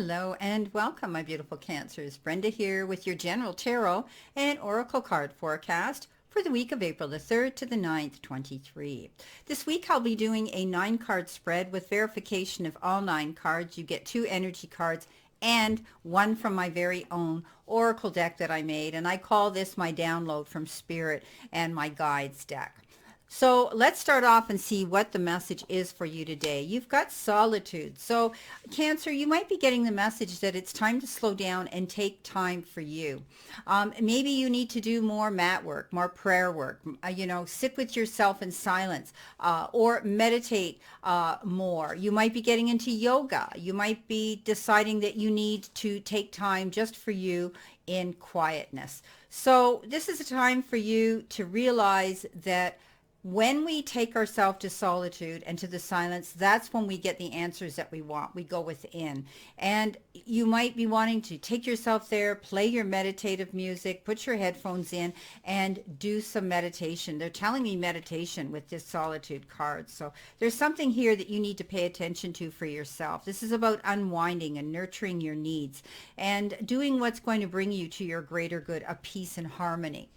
Hello and welcome, my beautiful Cancers. Brenda here with your General Tarot and Oracle card forecast for the week of April the 3rd to the 9th, 23. This week I'll be doing a 9-card spread with verification of all 9 cards. You get 2 energy cards and one from my very own Oracle deck that I made, and I call this my download from Spirit and my guides deck. So let's start off and see what the message is for you today. You've got solitude. So Cancer, you might be getting the message that it's time to slow down and take time for you. Maybe you need to do more mat work, more prayer work, sit with yourself in silence or meditate more. You might be getting into yoga. You might be deciding that you need to take time just for you in quietness. So this is a time for you to realize that when we take ourselves to solitude and to the silence, that's when we get the answers that we want. We go within. And you might be wanting to take yourself there, play your meditative music, put your headphones in, and do some meditation. They're telling me meditation with this solitude card. So there's something here that you need to pay attention to for yourself. This is about unwinding and nurturing your needs and doing what's going to bring you to your greater good of peace and harmony.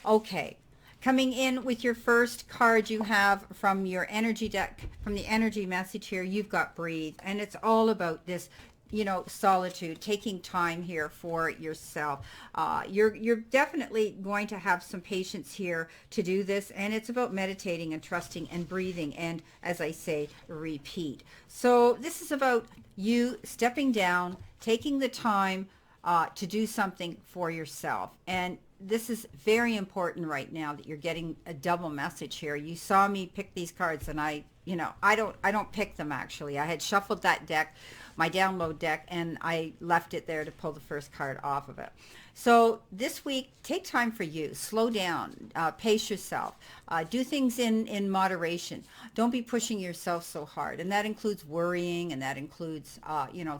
Okay. Coming in with your first card you have from your energy deck, from the energy message here, you've got breathe. And it's all about this, solitude, taking time here for yourself. You're definitely going to have some patience here to do this. And it's about meditating and trusting and breathing. And as I say, repeat. So this is about you stepping down, taking the time to do something for yourself. And this is very important right now that you're getting a double message here. You saw me pick these cards, and I don't pick them actually. I had shuffled that deck, my download deck, and I left it there to pull the first card off of it. So this week, take time for you. Slow down. Pace yourself. Do things in moderation. Don't be pushing yourself so hard. And that includes worrying, and that includes,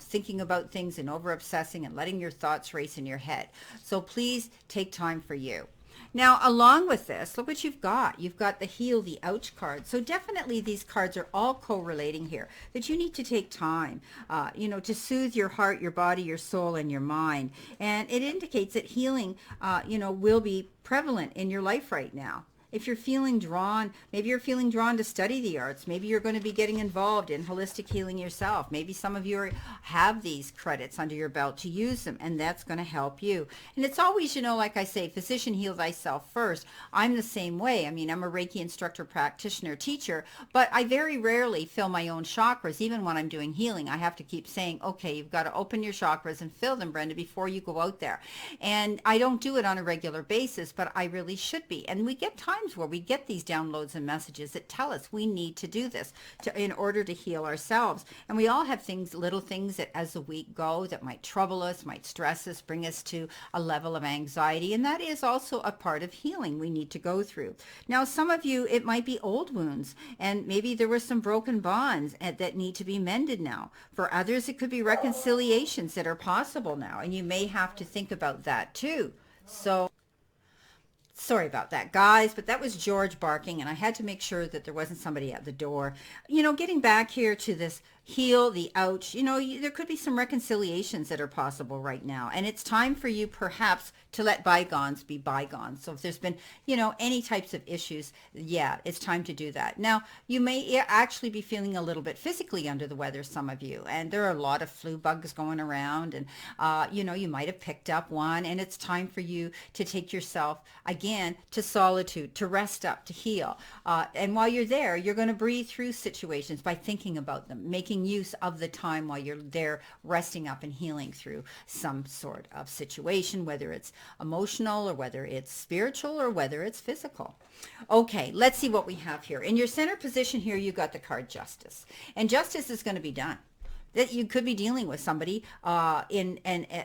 thinking about things and over-obsessing and letting your thoughts race in your head. So please take time for you. Now, along with this, look what you've got. You've got the heal, the ouch card. So definitely these cards are all correlating here, that you need to take time, to soothe your heart, your body, your soul, and your mind. And it indicates that healing, will be prevalent in your life right now. If you're feeling drawn, maybe you're feeling drawn to study the arts. Maybe you're going to be getting involved in holistic healing yourself. Maybe some of you have these credits under your belt to use them, and that's going to help you. And it's always, like I say, physician heal thyself first. I'm the same way. I mean, I'm a Reiki instructor, practitioner, teacher, but I very rarely fill my own chakras. Even when I'm doing healing, I have to keep saying, okay, you've got to open your chakras and fill them, Brenda, before you go out there. And I don't do it on a regular basis, but I really should be. And we get time where we get these downloads and messages that tell us we need to do this in order to heal ourselves. And we all have little things that as the week go that might trouble us, might stress us, bring us to a level of anxiety. And that is also a part of healing we need to go through. Now, some of you, it might be old wounds, and maybe there were some broken bonds that need to be mended now. For others, it could be reconciliations that are possible now, and you may have to think about that too. So sorry about that, guys, but that was George barking, and I had to make sure that there wasn't somebody at the door. Getting back here to this heal, the ouch, there could be some reconciliations that are possible right now. And it's time for you perhaps to let bygones be bygones. So if there's been, any types of issues, yeah, it's time to do that. Now, you may actually be feeling a little bit physically under the weather, some of you. And there are a lot of flu bugs going around. And, you might have picked up one. And it's time for you to take yourself, again, to solitude, to rest up, to heal. And while you're there, you're going to breathe through situations by thinking about them, making use of the time while you're there resting up and healing through some sort of situation, whether it's emotional or whether it's spiritual or whether it's physical. Okay, let's see what we have here. In your center position here, you got the card Justice. And justice is going to be done. That you could be dealing with somebody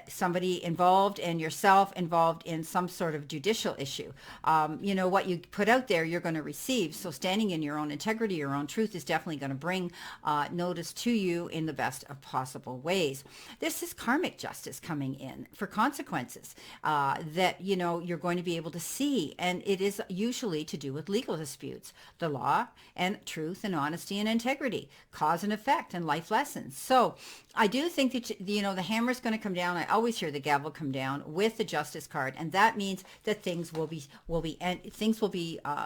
somebody involved and yourself involved in some sort of judicial issue. What you put out there, you're going to receive. So standing in your own integrity, your own truth is definitely going to bring notice to you in the best of possible ways. This is karmic justice coming in for consequences that, you're going to be able to see. And it is usually to do with legal disputes, the law and truth and honesty and integrity, cause and effect and life lessons. So So I do think that, the hammer's going to come down. I always hear the gavel come down with the justice card. And that means that things will be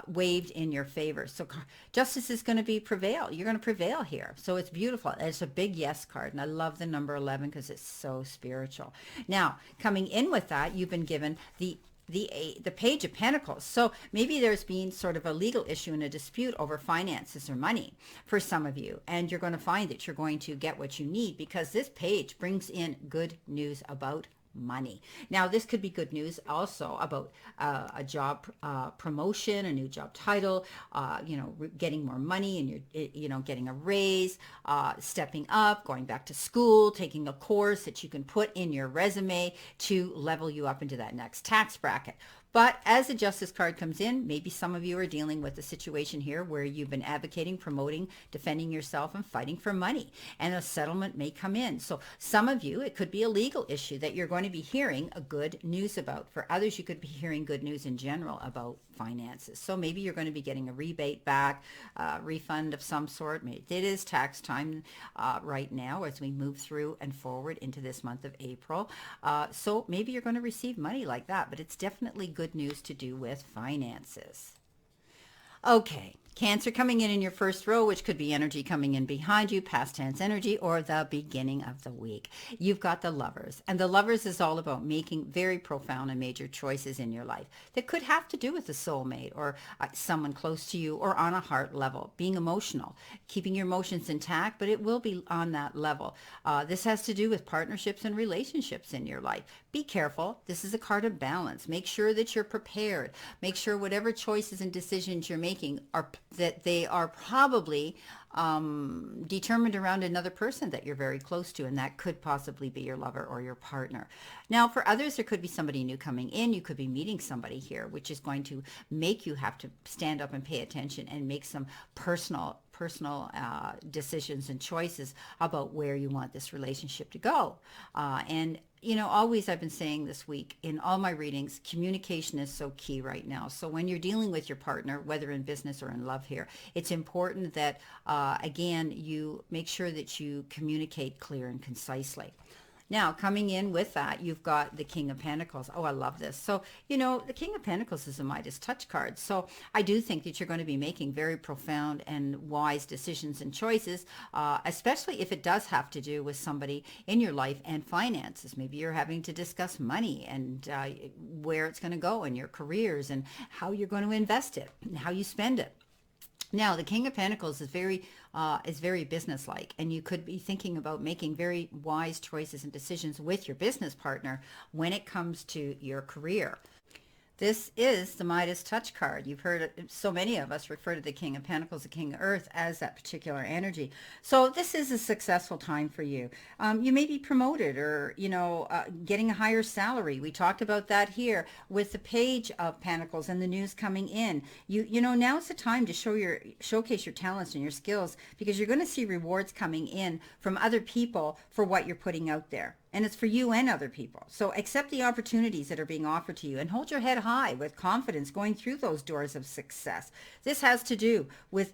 waved in your favor. So justice is going to prevail. You're going to prevail here. So it's beautiful. It's a big yes card. And I love the number 11 because it's so spiritual. Now, coming in with that, you've been given the Page of Pentacles. So maybe there's been sort of a legal issue and a dispute over finances or money for some of you. And you're going to find that you're going to get what you need because this page brings in good news about money. Now, this could be good news also about a job promotion, a new job title, getting more money and you're, getting a raise, stepping up, going back to school, taking a course that you can put in your resume to level you up into that next tax bracket. But as the justice card comes in, maybe some of you are dealing with a situation here where you've been advocating, promoting, defending yourself and fighting for money. And a settlement may come in. So some of you, it could be a legal issue that you're going to be hearing a good news about. For others, you could be hearing good news in general about finances. So maybe you're going to be getting a rebate back, refund of some sort. It is tax time right now as we move through and forward into this month of April. So maybe you're going to receive money like that, but it's definitely good news to do with finances. Okay, Cancer coming in your first row, which could be energy coming in behind you, past tense energy, or the beginning of the week. You've got the Lovers, and the Lovers is all about making very profound and major choices in your life that could have to do with a soulmate or someone close to you or on a heart level, being emotional, keeping your emotions intact, but it will be on that level. This has to do with partnerships and relationships in your life. Be careful. This is a card of balance. Make sure that you're prepared. Make sure whatever choices and decisions you're making that they are probably determined around another person that you're very close to, and that could possibly be your lover or your partner. Now, for others, there could be somebody new coming in. You could be meeting somebody here, which is going to make you have to stand up and pay attention and make some personal decisions and choices about where you want this relationship to go. Always I've been saying this week in all my readings, communication is so key right now. So when you're dealing with your partner, whether in business or in love here, it's important that, again, you make sure that you communicate clear and concisely. Now, coming in with that, you've got the King of Pentacles. Oh, I love this. So, the King of Pentacles is a Midas touch card. So I do think that you're going to be making very profound and wise decisions and choices, especially if it does have to do with somebody in your life and finances. Maybe you're having to discuss money and where it's going to go in your careers and how you're going to invest it and how you spend it. Now, the King of Pentacles is very businesslike, and you could be thinking about making very wise choices and decisions with your business partner when it comes to your career. This is the Midas touch card. You've heard so many of us refer to the King of Pentacles, the King of Earth, as that particular energy. So this is a successful time for you. You may be promoted or, getting a higher salary. We talked about that here with the Page of Pentacles and the news coming in. Now's the time to showcase your talents and your skills, because you're going to see rewards coming in from other people for what you're putting out there. And it's for you and other people. So accept the opportunities that are being offered to you and hold your head high with confidence going through those doors of success. This has to do with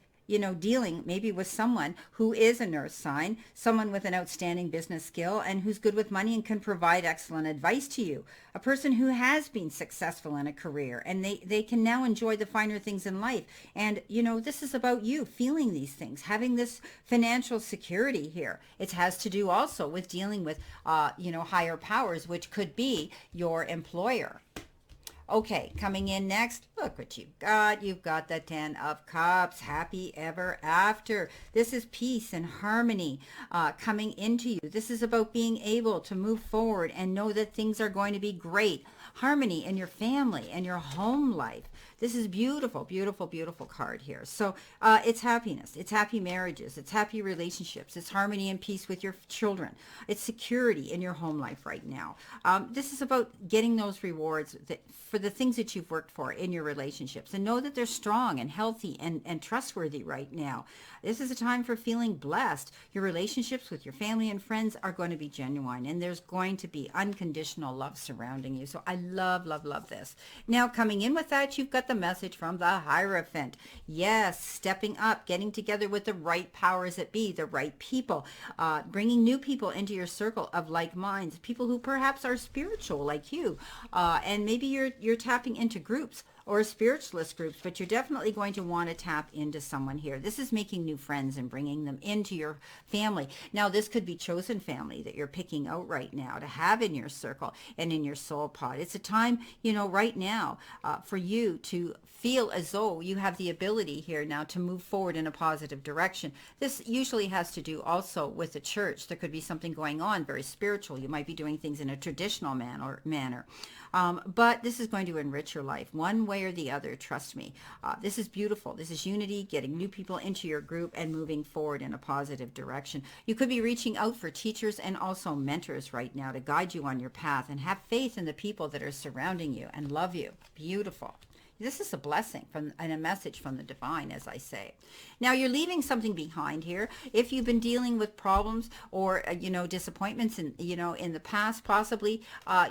dealing maybe with someone who is an earth sign, someone with an outstanding business skill and who's good with money and can provide excellent advice to you. A person who has been successful in a career and they can now enjoy the finer things in life. And, this is about you feeling these things, having this financial security here. It has to do also with dealing with, higher powers, which could be your employer. Okay, coming in next, look what you've got. You've got the 10 of Cups, happy ever after. This is peace and harmony coming into you. This is about being able to move forward and know that things are going to be great. Harmony in your family and your home life. This is beautiful, beautiful, beautiful card here. So it's happiness. It's happy marriages. It's happy relationships. It's harmony and peace with your children. It's security in your home life right now. This is about getting those rewards for the things that you've worked for in your relationships, and know that they're strong and healthy and trustworthy right now. This is a time for feeling blessed. Your relationships with your family and friends are going to be genuine, and there's going to be unconditional love surrounding you. So I love, love, love this. Now, coming in with that, you've got got the message from the Hierophant. Yes, stepping up, getting together with the right powers that be, the right people, bringing new people into your circle of like minds, people who perhaps are spiritual like you, and maybe you're tapping into groups or spiritualist groups, but you're definitely going to want to tap into someone here. This is making new friends and bringing them into your family. Now, this could be chosen family that you're picking out right now to have in your circle and in your soul pod. It's a time, right now for you to feel as though you have the ability here now to move forward in a positive direction. This usually has to do also with the church. There could be something going on very spiritual. You might be doing things in a traditional manner. But this is going to enrich your life one way or the other. Trust me. This is beautiful. This is unity, getting new people into your group and moving forward in a positive direction. You could be reaching out for teachers and also mentors right now to guide you on your path, and have faith in the people that are surrounding you and love you. Beautiful. This is a blessing and a message from the divine, as I say. Now, you're leaving something behind here. If you've been dealing with problems or, disappointments in the past, possibly,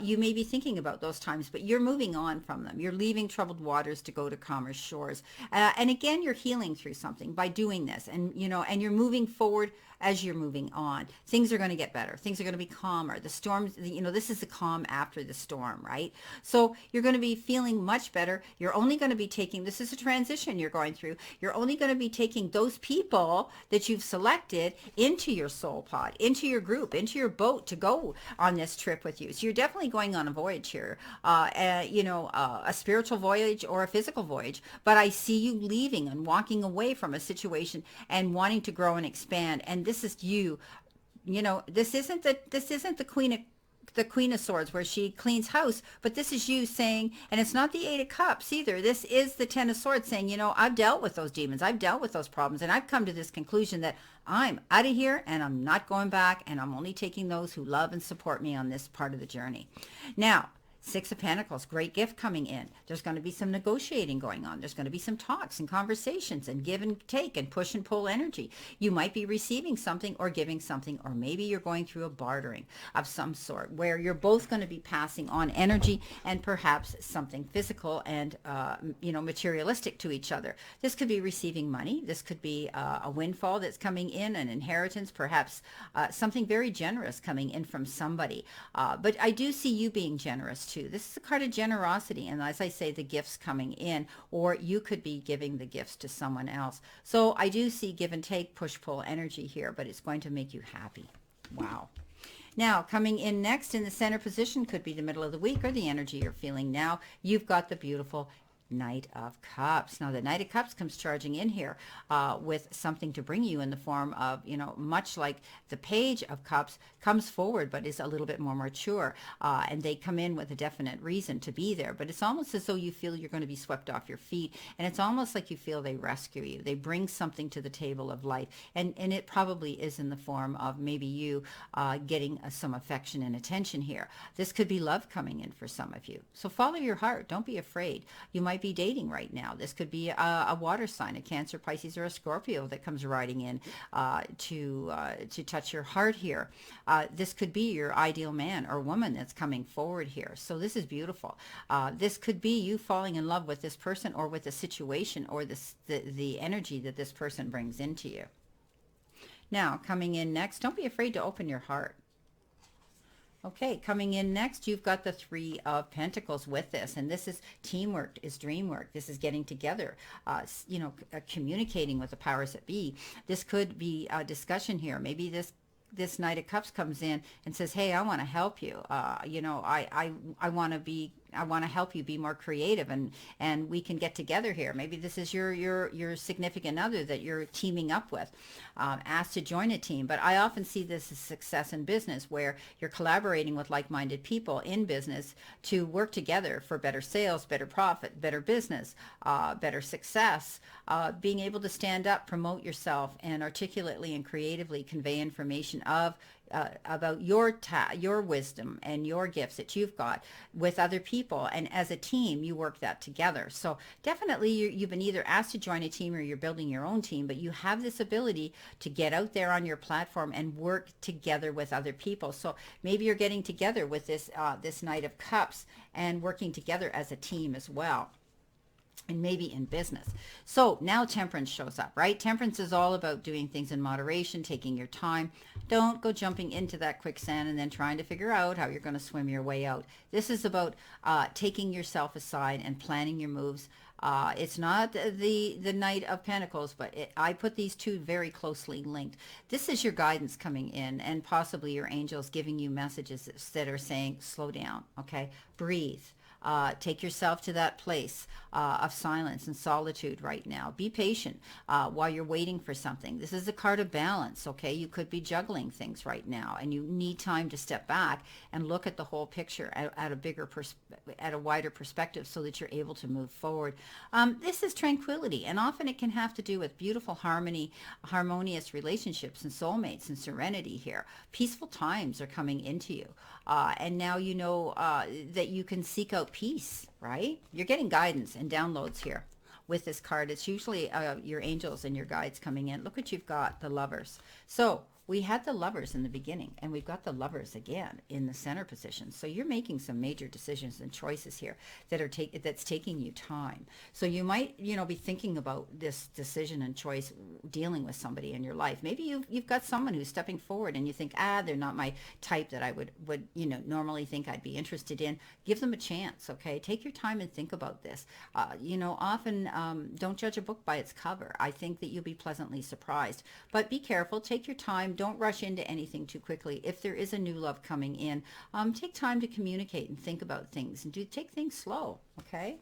you may be thinking about those times, but you're moving on from them. You're leaving troubled waters to go to calmer shores. And again, you're healing through something by doing this. And, and you're moving forward as you're moving on. Things are going to get better. Things are going to be calmer. The storms, this is the calm after the storm, right? So you're going to be feeling much better. You're only going to be taking, this is a transition you're going through. You're only going to be taking those people that you've selected into your soul pod, into your group, into your boat to go on this trip with you. So you're definitely going on a voyage here, a spiritual voyage or a physical voyage. But I see you leaving and walking away from a situation and wanting to grow and expand. And this is you. This isn't the Queen of Swords where she cleans house, but this is you saying, and it's not the Eight of Cups either. This is the Ten of Swords saying, I've dealt with those demons. I've dealt with those problems, and I've come to this conclusion that I'm out of here and I'm not going back, and I'm only taking those who love and support me on this part of the journey. Now, Six of Pentacles, great gift coming in. There's going to be some negotiating going on. There's going to be some talks and conversations and give and take and push and pull energy. You might be receiving something or giving something, or maybe you're going through a bartering of some sort where you're both going to be passing on energy and perhaps something physical and, materialistic to each other. This could be receiving money. This could be a windfall that's coming in, an inheritance, perhaps something very generous coming in from somebody. But I do see you being generous too. This is a card of generosity, and as I say, the gifts coming in, or you could be giving the gifts to someone else. So I do see give and take, push-pull energy here, but it's going to make you happy. Wow. Now, coming in next in the center position could be the middle of the week or the energy you're feeling now. You've got the beautiful Knight of Cups. Now, the Knight of Cups comes charging in here with something to bring you in the form of, much like the Page of Cups comes forward, but is a little bit more mature. And they come in with a definite reason to be there. But it's almost as though you feel you're going to be swept off your feet. And it's almost like you feel they rescue you. They bring something to the table of life. And it probably is in the form of maybe you getting some affection and attention here. This could be love coming in for some of you. So follow your heart. Don't be afraid. You might be dating right now. This could be a water sign, a Cancer, Pisces, or a Scorpio that comes riding in to touch your heart here. This could be your ideal man or woman that's coming forward here. So this is beautiful. This could be you falling in love with this person or with the situation or the energy that this person brings into you. Now, coming in next, don't be afraid to open your heart. Okay, coming in next, you've got the Three of Pentacles with this, and this is teamwork, is dream work. This is getting together, communicating with the powers that be. This could be a discussion here. Maybe this Knight of Cups comes in and says, hey, I want to help you. I want to help you be more creative, and we can get together here. Maybe this is your significant other that you're teaming up with, asked to join a team. But I often see this as success in business, where you're collaborating with like-minded people in business to work together for better sales, better profit, better business, better success, being able to stand up, promote yourself, and articulately and creatively convey information about your wisdom and your gifts that you've got with other people, and as a team you work that together. So definitely you've been either asked to join a team or you're building your own team, but you have this ability to get out there on your platform and work together with other people. So maybe you're getting together with this Knight of Cups and working together as a team as well. and maybe in business. So now temperance shows up, right? Temperance is all about doing things in moderation, taking your time. Don't go jumping into that quicksand and then trying to figure out how you're going to swim your way out. This is about taking yourself aside and planning your moves. It's not the Knight of Pentacles, but I put these two very closely linked. This is your guidance coming in, and possibly your angels giving you messages that are saying, slow down, okay? Breathe. Take yourself to that place of silence and solitude right now. Be patient while you're waiting for something. This is a card of balance, okay? You could be juggling things right now, and you need time to step back and look at the whole picture at a bigger, at a wider perspective, so that you're able to move forward. This is tranquility, and often it can have to do with beautiful harmonious relationships and soulmates and serenity here. Peaceful times are coming into you, and now you know that you can seek out peace, right? You're getting guidance and downloads here with this card. It's usually your angels and your guides coming in. Look what you've got, the Lovers. So we had the Lovers in the beginning, and we've got the Lovers again in the center position. So you're making some major decisions and choices here that are that's taking you time. So you might, be thinking about this decision and choice dealing with somebody in your life. Maybe you've got someone who's stepping forward and you think, they're not my type that I would normally think I'd be interested in. Give them a chance, okay? Take your time and think about this. Often don't judge a book by its cover. I think that you'll be pleasantly surprised. But be careful. Take your time. Don't rush into anything too quickly. If there is a new love coming in, take time to communicate and think about things, and take things slow, okay?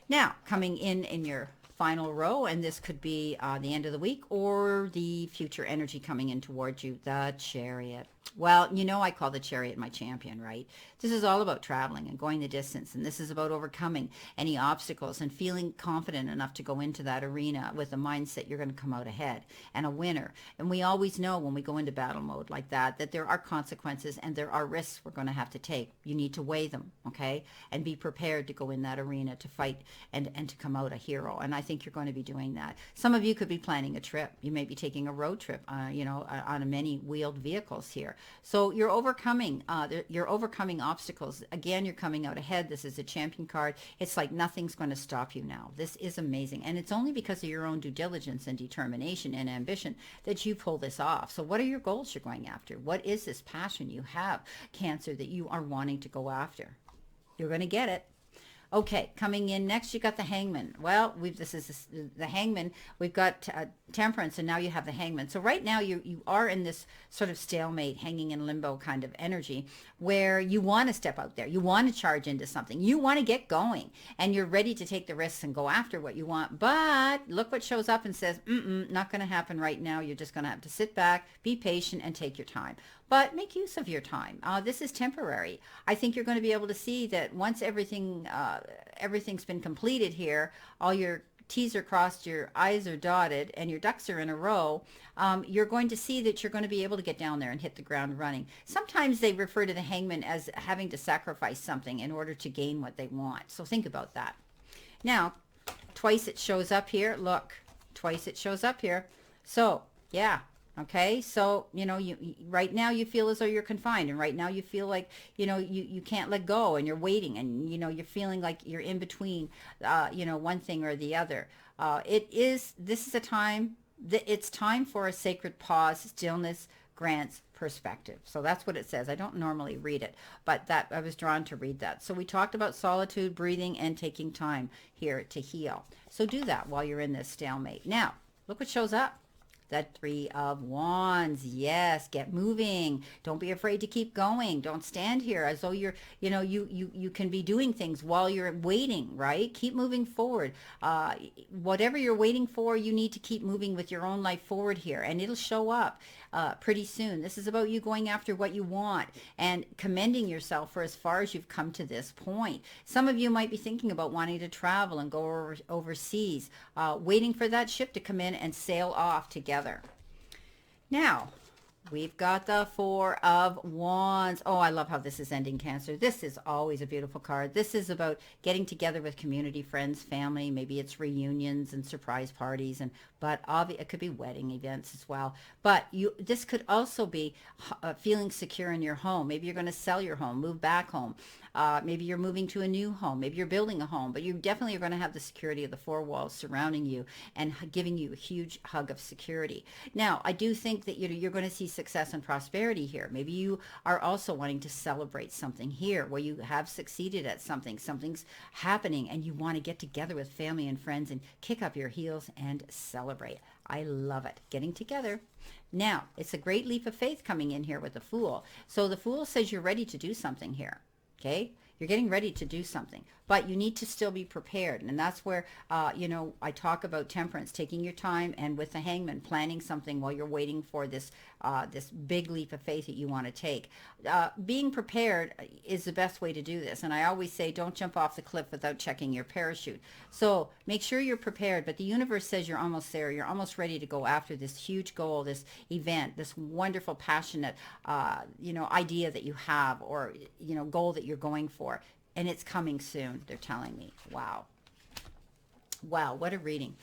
Now, coming in your final row, and this could be the end of the week or the future energy coming in towards you, the Chariot. Well, I call the Chariot my champion, right? This is all about traveling and going the distance, and this is about overcoming any obstacles and feeling confident enough to go into that arena with the mindset you're going to come out ahead and a winner. And we always know when we go into battle mode like that there are consequences and there are risks we're going to have to take. You need to weigh them, okay? And be prepared to go in that arena to fight and to come out a hero. And I think you're going to be doing that. Some of you could be planning a trip. You may be taking a road trip, on many wheeled vehicles here. So you're overcoming obstacles. Again, you're coming out ahead. This is a champion card. It's like nothing's going to stop you now. This is amazing. And it's only because of your own due diligence and determination and ambition that you pull this off. So what are your goals you're going after? What is this passion you have, Cancer, that you are wanting to go after? You're going to get it. Okay, coming in next, you got the Hangman. Well, this is the Hangman. We've got Temperance, and now you have the Hangman. So right now you are in this sort of stalemate, hanging in limbo kind of energy, where you want to step out there. You want to charge into something. You want to get going, and you're ready to take the risks and go after what you want. But look what shows up and says, not going to happen right now. You're just going to have to sit back, be patient, and take your time. But make use of your time. This is temporary. I think you're going to be able to see that once everything's been completed here, all your T's are crossed, your I's are dotted, and your ducks are in a row, you're going to see that you're going to be able to get down there and hit the ground running. Sometimes they refer to the Hangman as having to sacrifice something in order to gain what they want. So think about that. Now, twice it shows up here. Look, twice it shows up here. So, yeah. Okay, so, you right now you feel as though you're confined, and right now you feel like, you can't let go, and you're waiting, and, you're feeling like you're in between, one thing or the other. This is a time, it's time for a sacred pause. Stillness grants perspective. So that's what it says. I don't normally read it, but that I was drawn to read that. So we talked about solitude, breathing, and taking time here to heal. So do that while you're in this stalemate. Now, look what shows up. That Three of Wands. Yes, get moving. Don't be afraid to keep going. Don't stand here as though you're, you can be doing things while you're waiting, right? Keep moving forward. Whatever you're waiting for, you need to keep moving with your own life forward here, and it'll show up pretty soon. This is about you going after what you want and commending yourself for as far as you've come to this point. Some of you might be thinking about wanting to travel and go overseas, waiting for that ship to come in and sail off together. Now, we've got the Four of Wands. Oh, I love how this is ending, Cancer. This is always a beautiful card. This is about getting together with community, friends, family. Maybe it's reunions and surprise parties, but it could be wedding events as well. But this could also be feeling secure in your home. Maybe you're going to sell your home, move back home. Maybe you're moving to a new home. Maybe you're building a home, but you definitely are going to have the security of the four walls surrounding you and giving you a huge hug of security. Now, I do think that you're going to see success and prosperity here. Maybe you are also wanting to celebrate something here where you have succeeded at something. Something's happening and you want to get together with family and friends and kick up your heels and celebrate. I love it. Getting together. Now, it's a great leap of faith coming in here with the Fool. So the Fool says you're ready to do something here. Okay? You're getting ready to do something, but you need to still be prepared. And that's where, I talk about temperance, taking your time, and with the Hangman, planning something while you're waiting for this big leap of faith that you want to take. Being prepared is the best way to do this. And I always say, don't jump off the cliff without checking your parachute. So make sure you're prepared, but the universe says you're almost there. You're almost ready to go after this huge goal, this event, this wonderful, passionate, idea that you have, or, goal that you're going for. And it's coming soon, they're telling me. Wow. Wow, what a reading.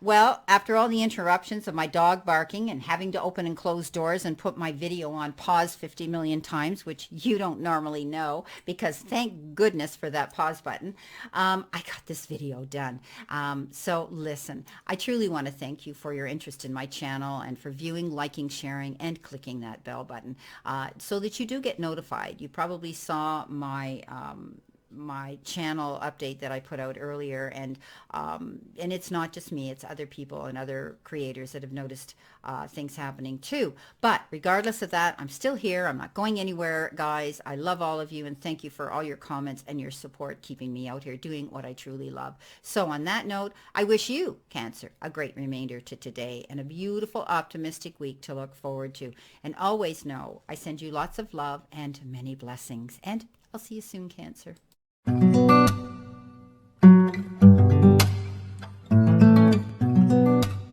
Well, after all the interruptions of my dog barking and having to open and close doors and put my video on pause 50 million times, which you don't normally know, because thank goodness for that pause button, I got this video done. So listen, I truly want to thank you for your interest in my channel and for viewing, liking, sharing, and clicking that bell button so that you do get notified. You probably saw my channel update that I put out earlier, and it's not just me, it's other people and other creators that have noticed things happening too. But regardless of that, I'm still here. I'm not going anywhere, guys. I love all of you, and thank you for all your comments and your support, keeping me out here doing what I truly love. So on that note, I wish you, Cancer, a great remainder to today and a beautiful, optimistic week to look forward to. And always know I send you lots of love and many blessings. And I'll see you soon, Cancer.